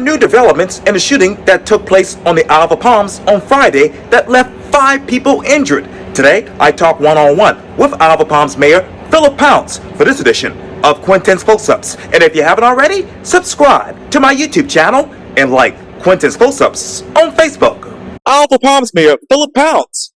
new developments in the shooting that took place on the Isle of Palms on Friday that left 5 people injured. Today, I talk one-on-one with Isle of Palms Mayor Phillip for this edition of Quintin's Close-Ups. And if you haven't already, subscribe to my YouTube channel and like Quintin's Close-Ups on Facebook. Isle of Palms Mayor Phillip,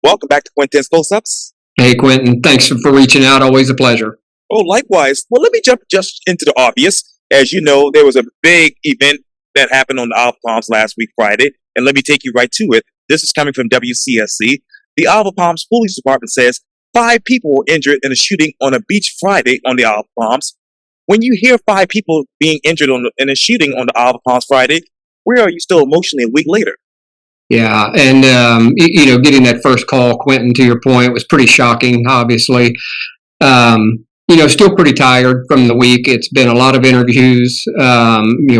welcome back to Quintin's Close-Ups. Hey, Quintin, thanks for reaching out. Always a pleasure. Oh, likewise. Well, let me jump just into the obvious. As you know, there was a big event that happened on the Isle of Palms last week, Friday, and let me take you right to it. This is coming from WCSC. The Isle of Palms Police Department says 5 people were injured in a shooting on a beach Friday on the Isle of Palms. When you hear 5 people being injured in a shooting on the Isle of Palms Friday, where are you still emotionally a week later? Yeah, and getting that first call, Quintin, to your point, was pretty shocking. Obviously, still pretty tired from the week. It's been a lot of interviews,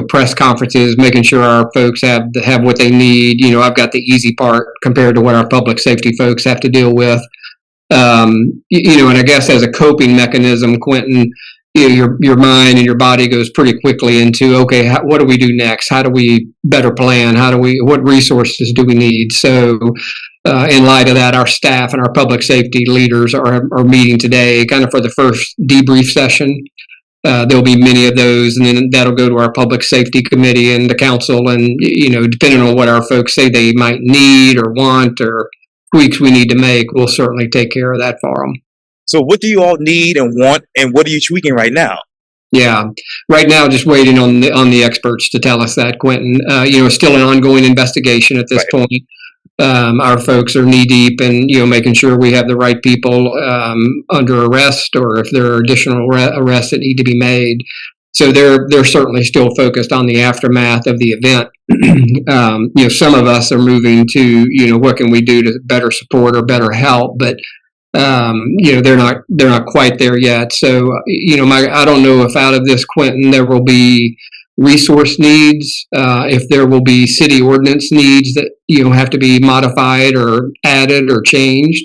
press conferences, making sure our folks have what they need. I've got the easy part compared to what our public safety folks have to deal with. And I guess as a coping mechanism, Quintin, your mind and your body goes pretty quickly into, okay, what do we do next? How do we better plan? What resources do we need? So in light of that, our staff and our public safety leaders are meeting today kind of for the first debrief session. There'll be many of those, and then that'll go to our public safety committee and the council. And, depending on what our folks say they might need or want or tweaks we need to make, we'll certainly take care of that for them. So what do you all need and want, and what are you tweaking right now? Yeah, right now just waiting on the experts to tell us that, Quintin. It's still an ongoing investigation at this point. Our folks are knee deep in making sure we have the right people under arrest, or if there are additional arrests that need to be made. So they're certainly still focused on the aftermath of the event. Some of us are moving to what can we do to better support or better help, but they're not quite there yet. So I don't know if out of this, Quintin, there will be resource needs, if there will be city ordinance needs that have to be modified or added or changed.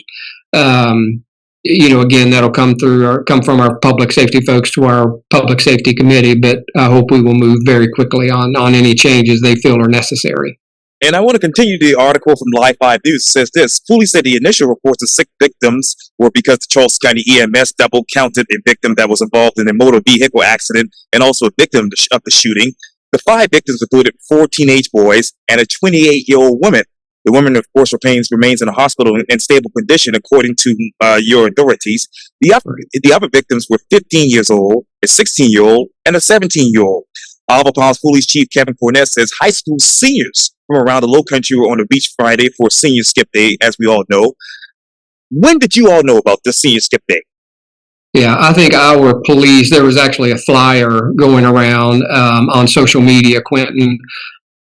Again, that'll come from our public safety folks to our public safety committee, but I hope we will move very quickly on any changes they feel are necessary. And I want to continue the article from Live 5 News. It says this: police said the initial reports of 6 victims were because the Charleston County EMS double counted a victim that was involved in a motor vehicle accident and also a victim of the shooting. The 5 victims included 4 teenage boys and a 28-year-old woman. The woman, of course, remains in a hospital in stable condition, according to your authorities. The other victims were 15 years old, a 16-year-old, and a 17-year-old. Isle of Palms Police Chief Kevin Cornett says high school seniors from around the Low Country were on the beach Friday for Senior Skip Day, as we all know. When did you all know about the Senior Skip Day? Yeah, I think our police, there was actually a flyer going around on social media, Quintin,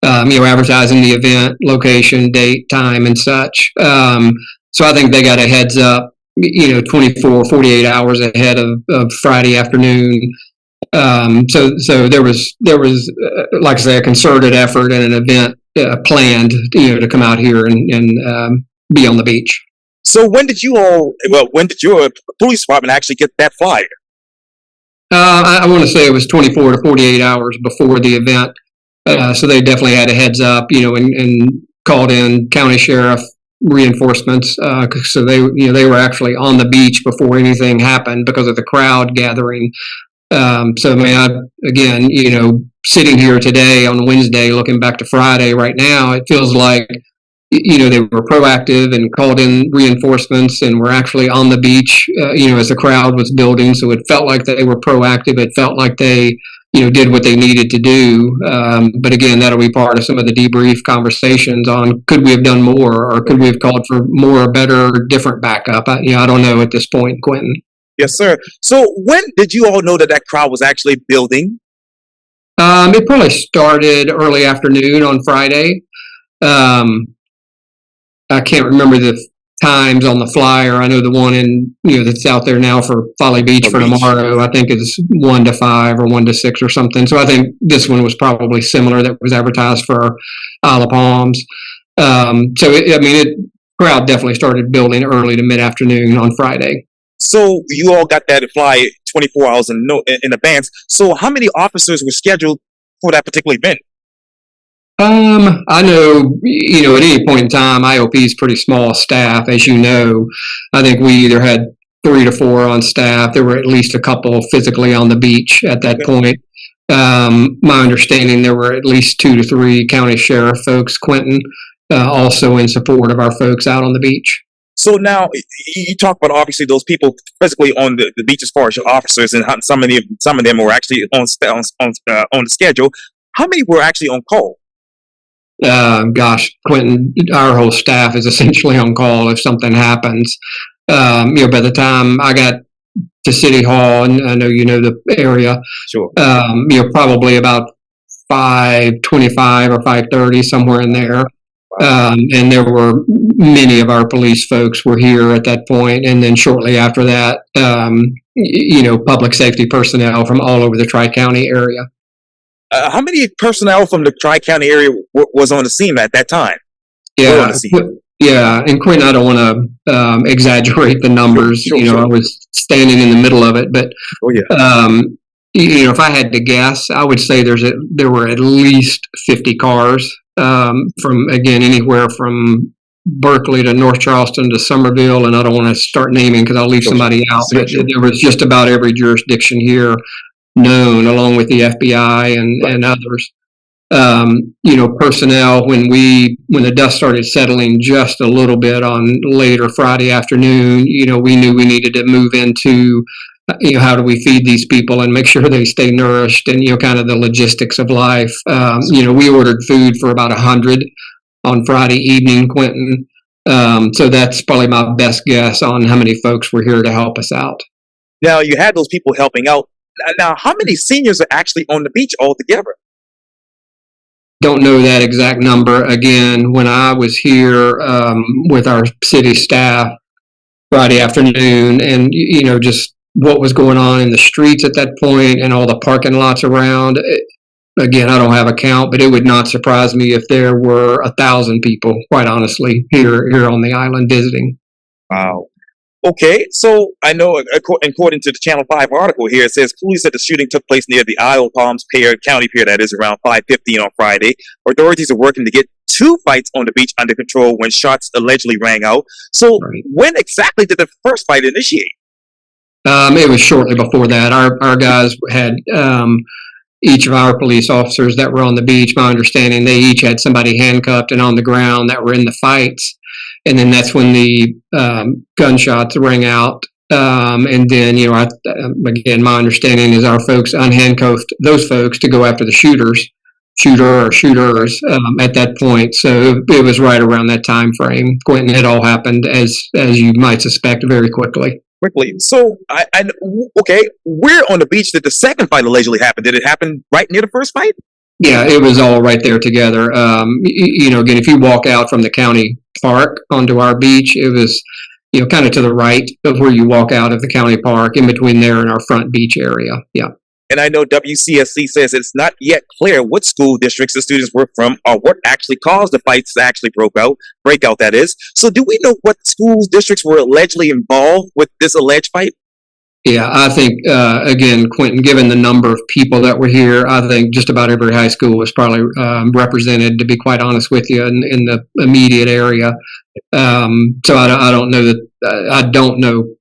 advertising the event, location, date, time, and such. So I think they got a heads up, 24, 48 hours ahead of Friday afternoon. So there was like I say, a concerted effort and an event planned, to come out here and be on the beach. So when did your police department actually get that flyer? I want to say it was 24 to 48 hours before the event. So they definitely had a heads up, and called in county sheriff reinforcements. So they were actually on the beach before anything happened because of the crowd gathering. So, again, sitting here today on Wednesday, looking back to Friday right now, it feels like, they were proactive and called in reinforcements and were actually on the beach, as the crowd was building. So it felt like they were proactive. It felt like they, did what they needed to do. But again, that'll be part of some of the debrief conversations on could we have done more, or could we have called for more, better, different backup? I don't know at this point, Quintin. Yes, sir. So when did you all know that crowd was actually building? It probably started early afternoon on Friday. I can't remember the times on the flyer. I know the one in, that's out there now for Folly Beach for tomorrow, I think is 1 to 5 or 1 to 6 or something. So I think this one was probably similar, that was advertised for Isle of Palms. Crowd definitely started building early to mid-afternoon on Friday. So you all got that flyer 24 hours in advance. So how many officers were scheduled for that particular event? I know, at any point in time, IOP is pretty small staff, as you know. I think we either had 3 to 4 on staff. There were at least a couple physically on the beach at that point. My understanding, there were at least 2 to 3 county sheriff folks, Quintin, also in support of our folks out on the beach. So now you talk about obviously those people physically on the beach as far as your officers, and some of them were actually on the schedule. How many were actually on call? Gosh, Quintin, our whole staff is essentially on call if something happens. By the time I got to City Hall, and I know you know the area, Sure. Probably about 5:25 or 5:30, somewhere in there. And there were many of our police folks were here at that point, and then shortly after that, public safety personnel from all over the Tri-County area. How many personnel from the Tri-County area was on the scene at that time? Yeah, and Quinn, I don't want to exaggerate the numbers. Sure. I was standing in the middle of it, but if I had to guess, I would say there were at least 50 cars from, again, anywhere from Berkeley to North Charleston to Somerville, and I don't want to start naming because I'll leave somebody out. But there was just about every jurisdiction here known, along with the FBI and others. Personnel, when the dust started settling just a little bit on later Friday afternoon, we knew we needed to move into, how do we feed these people and make sure they stay nourished, and, kind of the logistics of life. We ordered food for about 100 on Friday evening, Quintin. So that's probably my best guess on how many folks were here to help us out. Now, you had those people helping out. Now, how many seniors are actually on the beach altogether? Don't know that exact number. Again, when I was here with our city staff Friday afternoon, and just what was going on in the streets at that point and all the parking lots around, again, I don't have a count, but it would not surprise me if there were 1,000 people, quite honestly, here on the island visiting. Wow. Okay, so I know, according to the Channel 5 article here, it says police said the shooting took place near the Isle Palms Pier, County Pier, that is, around 5:15 on Friday. Authorities are working to get 2 fights on the beach under control when shots allegedly rang out. So when exactly did the first fight initiate? It was shortly before that. Our guys had each of our police officers that were on the beach, my understanding, they each had somebody handcuffed and on the ground that were in the fights. And then that's when the gunshots rang out. And then, again, my understanding is our folks unhandcuffed those folks to go after the shooters at that point. So it was right around that time frame. Quintin, it all happened, as you might suspect, very quickly. So, okay, where on the beach did the second fight allegedly happen? Did it happen right near the first fight? Yeah, it was all right there together. Again, if you walk out from the county park onto our beach, it was, kind of to the right of where you walk out of the county park, in between there and our front beach area. Yeah. And I know WCSC says it's not yet clear what school districts the students were from or what actually caused the fights to actually break out, that is. So do we know what school districts were allegedly involved with this alleged fight? Yeah, I think, again, Quintin, given the number of people that were here, I think just about every high school was probably represented, to be quite honest with you, in the immediate area. So I don't know that, I don't know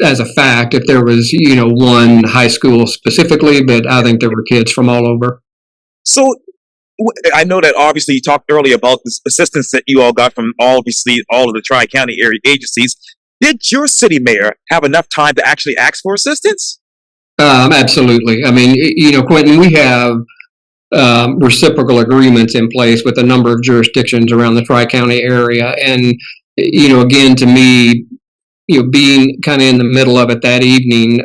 as a fact if there was, one high school specifically, but I think there were kids from all over. So I know that obviously you talked earlier about the assistance that you all got from all of the Tri-County area agencies. Did your city mayor have enough time to actually ask for assistance? Absolutely. I mean, Quintin, we have reciprocal agreements in place with a number of jurisdictions around the Tri-County area. And, again, to me, being kind of in the middle of it that evening,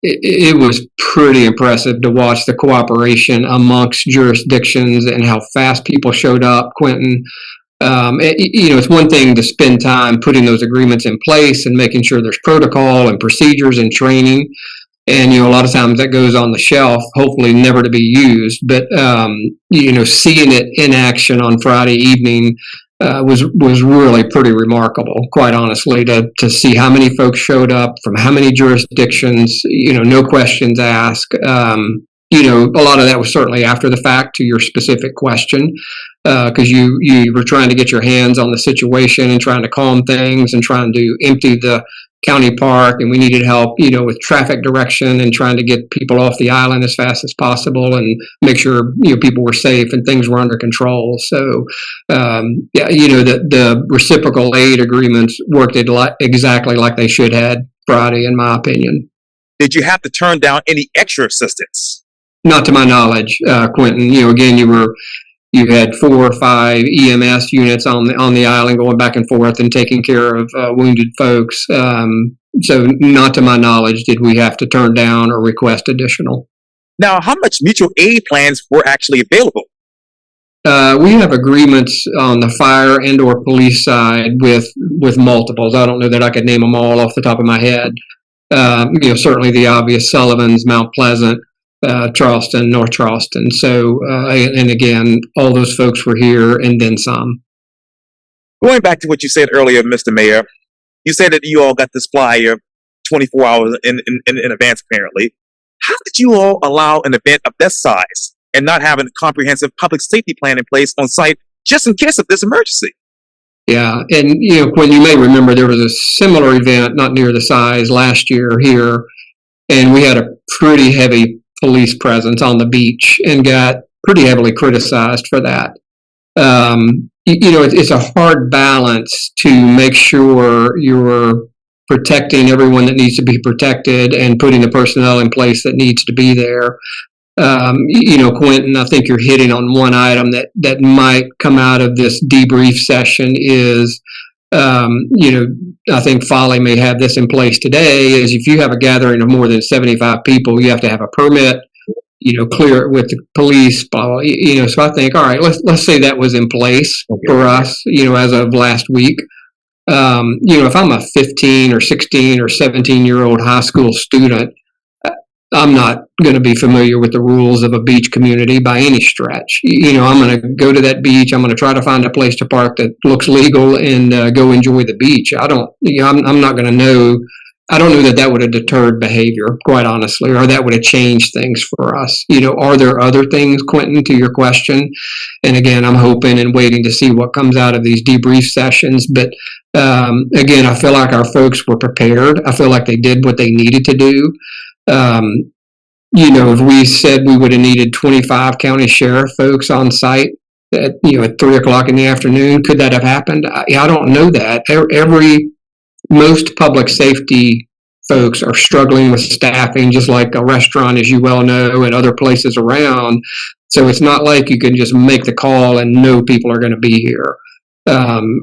it was pretty impressive to watch the cooperation amongst jurisdictions and how fast people showed up, Quintin. It's one thing to spend time putting those agreements in place and making sure there's protocol and procedures and training. And, a lot of times that goes on the shelf, hopefully never to be used. But, seeing it in action on Friday evening was really pretty remarkable, quite honestly, to see how many folks showed up from how many jurisdictions, no questions asked. a lot of that was certainly after the fact to your specific question, because you were trying to get your hands on the situation and trying to calm things and trying to empty the county park, and we needed help, with traffic direction and trying to get people off the island as fast as possible and make sure people were safe and things were under control. So, the reciprocal aid agreements worked exactly like they should had Friday, in my opinion. Did you have to turn down any extra assistance? Not to my knowledge, Quintin. Again, you had 4 or 5 EMS units on the island going back and forth and taking care of wounded folks. So, not to my knowledge, did we have to turn down or request additional. Now, how much mutual aid plans were actually available? We have agreements on the fire and or police side with multiples. I don't know that I could name them all off the top of my head. Certainly the obvious: Sullivan's, Mount Pleasant, Charleston, North Charleston. So, and again, all those folks were here and then some. Going back to what you said earlier, Mr. Mayor, you said that you all got this flyer 24 hours in advance, apparently. How did you all allow an event of this size and not have a comprehensive public safety plan in place on site just in case of this emergency? Yeah, and when you may remember, there was a similar event, not near the size, last year here, and we had a pretty heavy police presence on the beach and got pretty heavily criticized for that. It's a hard balance to make sure you're protecting everyone that needs to be protected and putting the personnel in place that needs to be there. Quintin, I think you're hitting on one item that might come out of this debrief session is, I think Folly may have this in place today, is if you have a gathering of more than 75 people, you have to have a permit, clear it with the police, blah, blah, so I think, all right, let's say that was in place for us, as of last week. If I'm a 15 or 16 or 17-year-old high school student, I'm not going to be familiar with the rules of a beach community by any stretch. I'm going to go to that beach. I'm going to try to find a place to park that looks legal and go enjoy the beach. I'm not going to know. I don't know that would have deterred behavior, quite honestly, or that would have changed things for us. Are there other things, Quintin, to your question? And again, I'm hoping and waiting to see what comes out of these debrief sessions. But again, I feel like our folks were prepared. I feel like they did what they needed to do. If we said we would have needed 25 county sheriff folks on site at 3:00 in the afternoon, could that have happened? I don't know that. Most public safety folks are struggling with staffing, just like a restaurant, as you well know, and other places around. So it's not like you can just make the call and know people are going to be here.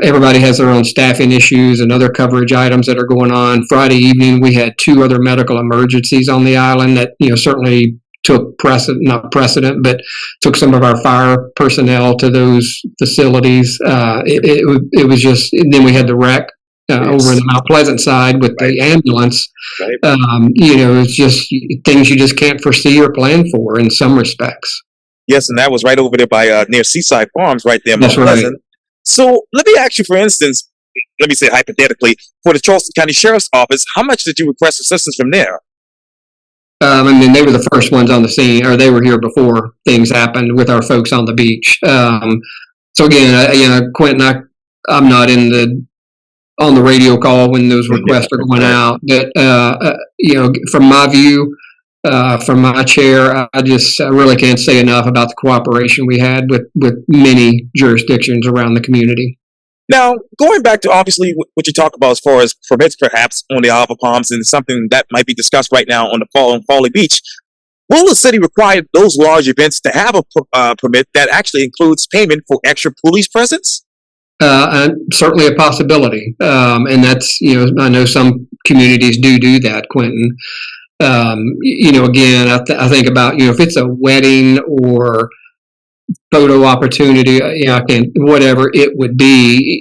Everybody has their own staffing issues and other coverage items that are going on. Friday evening, we had 2 other medical emergencies on the island that, certainly took not precedent, but took some of our fire personnel to those facilities. It was just, and then we had the wreck over in the Mount Pleasant side with the ambulance. Right. It's just things you just can't foresee or plan for in some respects. Yes, and that was right over there by near Seaside Farms, right there, Mount That's right. Pleasant. So let me ask you, for instance, let me say hypothetically, for the Charleston County Sheriff's Office, how much did you request assistance from there? They were the first ones on the scene, or they were here before things happened with our folks on the beach. So again, Quintin, I'm not on the radio call when those requests are going out. But from my view, from my chair, I really can't say enough about the cooperation we had with many jurisdictions around the community. Now, going back to obviously what you talk about as far as permits perhaps on the Isle of Palms and something that might be discussed right now on Folly Beach, will the city require those large events to have a permit that actually includes payment for extra police presence? And certainly a possibility. And that's, I know some communities do that, Quintin. Again, I think about, if it's a wedding or photo opportunity, whatever it would be,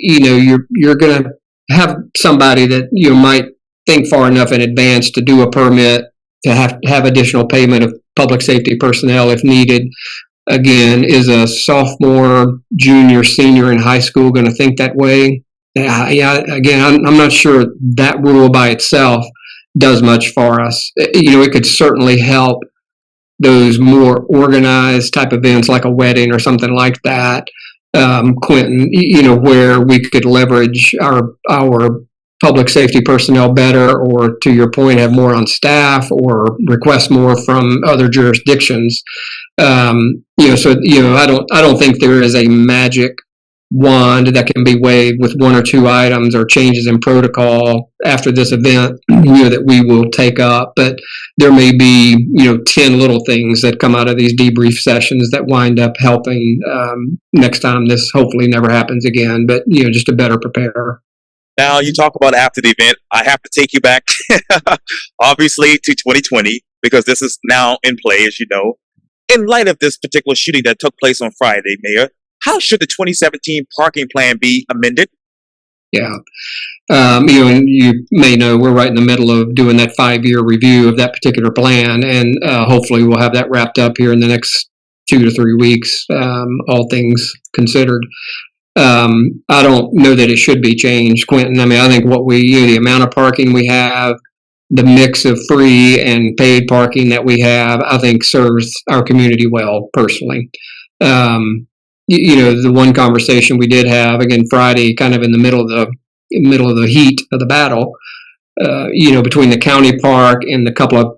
you're going to have somebody that you might think far enough in advance to do a permit, to have additional payment of public safety personnel if needed. Again, is a sophomore, junior, senior in high school going to think that way? Again, I'm not sure that rule by itself does much for us. It could certainly help those more organized type events like a wedding or something like that, Quintin, where we could leverage our public safety personnel better, or to your point, have more on staff or request more from other jurisdictions. I don't think there is a magic wand that can be waved with one or two items or changes in protocol after this event, that we will take up. But there may be, 10 little things that come out of these debrief sessions that wind up helping next time this hopefully never happens again, but, just to better prepare. Now, you talk about after the event. I have to take you back, obviously, to 2020, because this is now in play, as you know. In light of this particular shooting that took place on Friday, Mayor, how should the 2017 parking plan be amended? Yeah. And you may know we're right in the middle of doing that 5-year review of that particular plan, and hopefully we'll have that wrapped up here in the next 2 to 3 weeks, all things considered. I don't know that it should be changed, Quintin. I mean, I think the amount of parking we have, the mix of free and paid parking that we have, I think serves our community well, personally. The one conversation we did have again Friday, kind of in the middle of the heat of the battle, between the county park and a couple of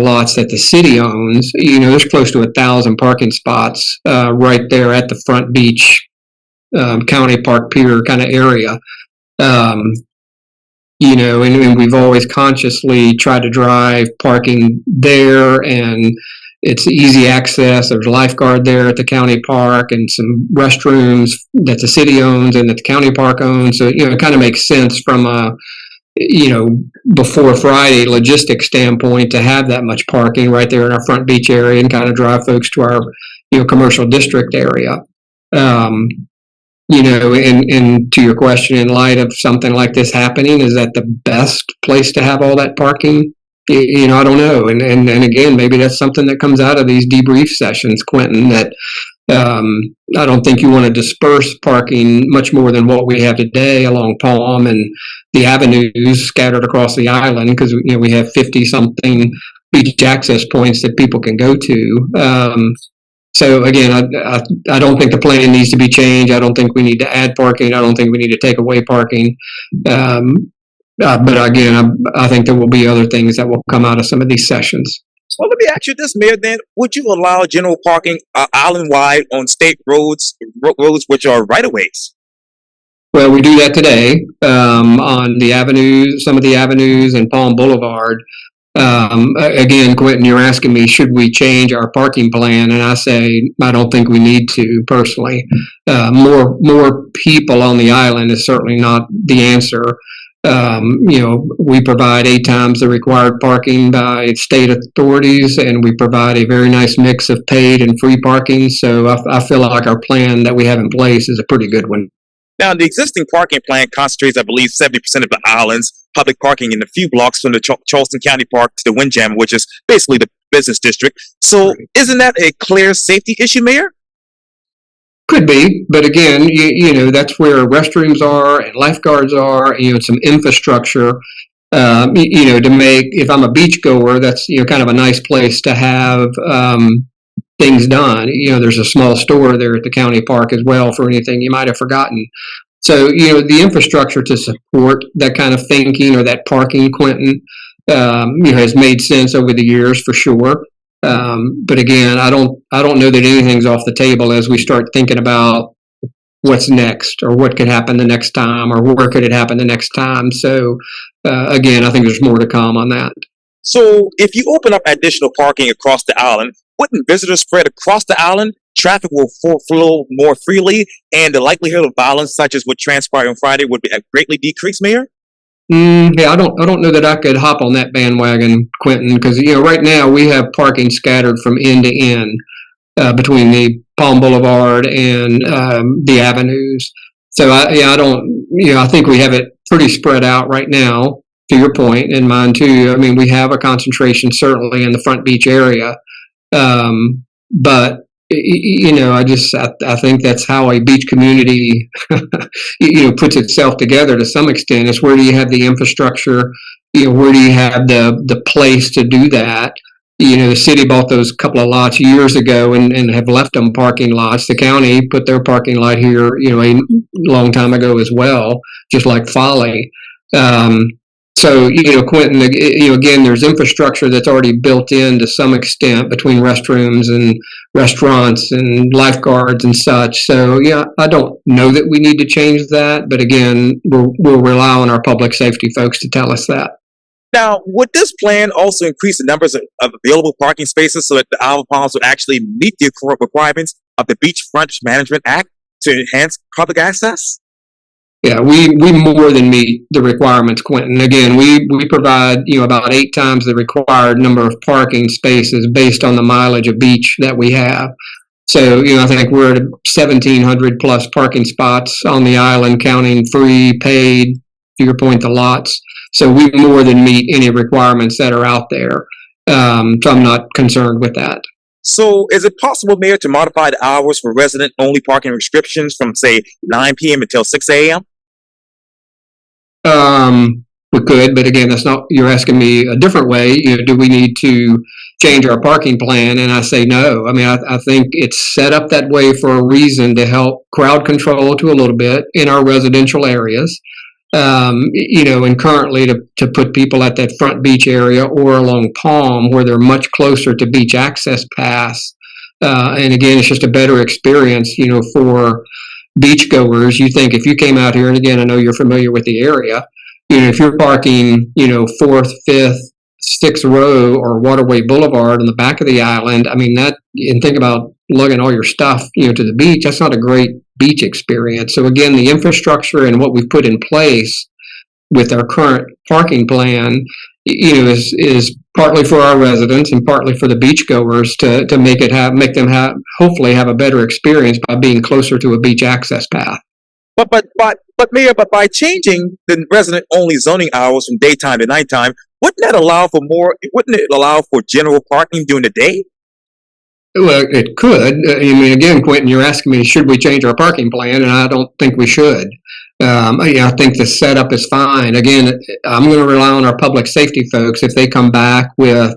lots that the city owns, there's close to 1,000 parking spots right there at the front beach, county park pier kind of area. And we've always consciously tried to drive parking there, and it's easy access. There's a lifeguard there at the county park and some restrooms that the city owns and that the county park owns. So, it kind of makes sense from a, before Friday logistics standpoint to have that much parking right there in our front beach area and kind of drive folks to our, commercial district area. And to your question, in light of something like this happening, is that the best place to have all that parking? I don't know. And again, maybe that's something that comes out of these debrief sessions, Quintin, that I don't think you want to disperse parking much more than what we have today along Palm and the avenues scattered across the island, because we have 50-something beach access points that people can go to. So again, I don't think the plan needs to be changed. I don't think we need to add parking. I don't think we need to take away parking. But again, I think there will be other things that will come out of some of these sessions. Well, let me ask you this, Mayor, then. Would you allow general parking island-wide on state roads which are right-of-ways? Well, we do that today on the avenues, some of the avenues and Palm Boulevard. Again, Quintin, you're asking me, should we change our parking plan? And I say, I don't think we need to, personally. More people on the island is certainly not the answer. We provide 8 times the required parking by state authorities, and we provide a very nice mix of paid and free parking. So I feel like our plan that we have in place is a pretty good one. Now, the existing parking plan concentrates, I believe, 70% of the island's public parking in a few blocks from the Charleston County Park to the Windjammer, which is basically the business district. So isn't that a clear safety issue, Mayor? Could be, but again, that's where restrooms are and lifeguards are, some infrastructure, to make, if I'm a beach goer, that's, kind of a nice place to have things done. There's a small store there at the county park as well for anything you might have forgotten. So, the infrastructure to support that kind of thinking or that parking, Quintin, has made sense over the years for sure. But again, I don't know that anything's off the table as we start thinking about what's next or what could happen the next time or where could it happen the next time. So again, I think there's more to come on that. So if you open up additional parking across the island, wouldn't visitors spread across the island? Traffic will flow more freely, and the likelihood of violence, such as what transpired on Friday, would be greatly decreased, Mayor? Yeah, I don't know that I could hop on that bandwagon, Quintin, because right now we have parking scattered from end to end between the Palm Boulevard and the avenues. So I think we have it pretty spread out right now. To your point, and mine too. I mean, we have a concentration certainly in the front beach area, but I think that's how a beach community, puts itself together to some extent. Is where do you have the infrastructure? Where do you have the place to do that? The city bought those couple of lots years ago and have left them parking lots. The county put their parking lot here, a long time ago as well, just like Folly. Quintin, again, there's infrastructure that's already built in to some extent between restrooms and restaurants and lifeguards and such. So, yeah, I don't know that we need to change that. But again, we'll rely on our public safety folks to tell us that. Now, would this plan also increase the numbers of available parking spaces so that the Isle of Palms would actually meet the requirements of the Beachfront Management Act to enhance public access? Yeah, we more than meet the requirements, Quintin. Again, we provide, about 8 times the required number of parking spaces based on the mileage of beach that we have. So, I think we're at 1,700 plus parking spots on the island, counting free, paid, to your point, the lots. So we more than meet any requirements that are out there. So I'm not concerned with that. So is it possible, Mayor, to modify the hours for resident-only parking restrictions from, say, 9 p.m. until 6 a.m.? We could, but again, that's not, you're asking me a different way. Do we need to change our parking plan? And I say no. I mean, I think it's set up that way for a reason to help crowd control to a little bit in our residential areas. And currently to put people at that front beach area or along Palm where they're much closer to beach access paths. And again, it's just a better experience, for beachgoers. You think if you came out here, and again, I know you're familiar with the area, if you're parking, 4th, 5th, 6th row or Waterway Boulevard on the back of the island, I mean, and think about lugging all your stuff, to the beach, that's not a great beach experience. So again, the infrastructure and what we've put in place with our current parking plan, is partly for our residents and partly for the beachgoers to make them hopefully have a better experience by being closer to a beach access path. But Mayor, by changing the resident-only zoning hours from daytime to nighttime, wouldn't it allow for general parking during the day? Well, it could. I mean, again, Quintin, you're asking me, should we change our parking plan? And I don't think we should. I think the setup is fine. Again, I'm going to rely on our public safety folks. If they come back with,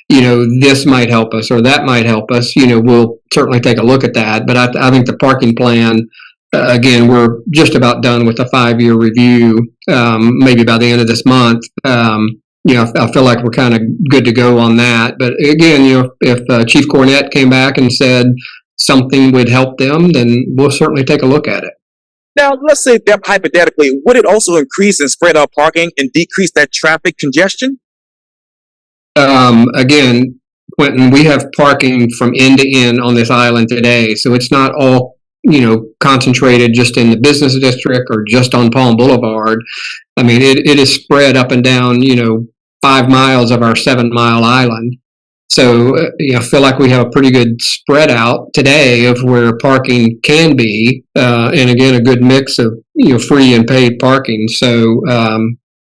this might help us or that might help us, we'll certainly take a look at that. But I think the parking plan, again, we're just about done with the 5-year review, maybe by the end of this month. I feel like we're kind of good to go on that. But again, if Chief Cornett came back and said something would help them, then we'll certainly take a look at it. Now, let's say that hypothetically, would it also increase and spread out parking and decrease that traffic congestion? Again, Quintin, we have parking from end to end on this island today. So it's not all, concentrated just in the business district or just on Palm Boulevard. I mean, it is spread up and down, 5 miles of our 7-mile island. So, I feel like we have a pretty good spread out today of where parking can be, and again, a good mix of, free and paid parking. So,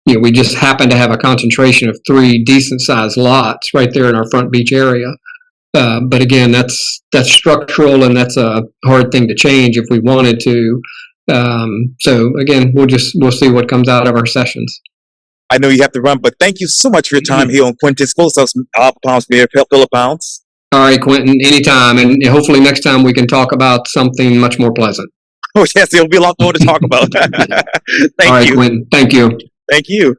we just happen to have a concentration of 3 decent-sized lots right there in our front beach area. But again, that's structural, and that's a hard thing to change if we wanted to. So again, we'll see what comes out of our sessions. I know you have to run, but thank you so much for your time here on Quintin's Close House, Palms Mayor Phillip. All right, Quintin, anytime, and hopefully next time we can talk about something much more pleasant. Oh yes, there'll be a lot more to talk about. Thank All right, you, Quintin. Thank you. Thank you.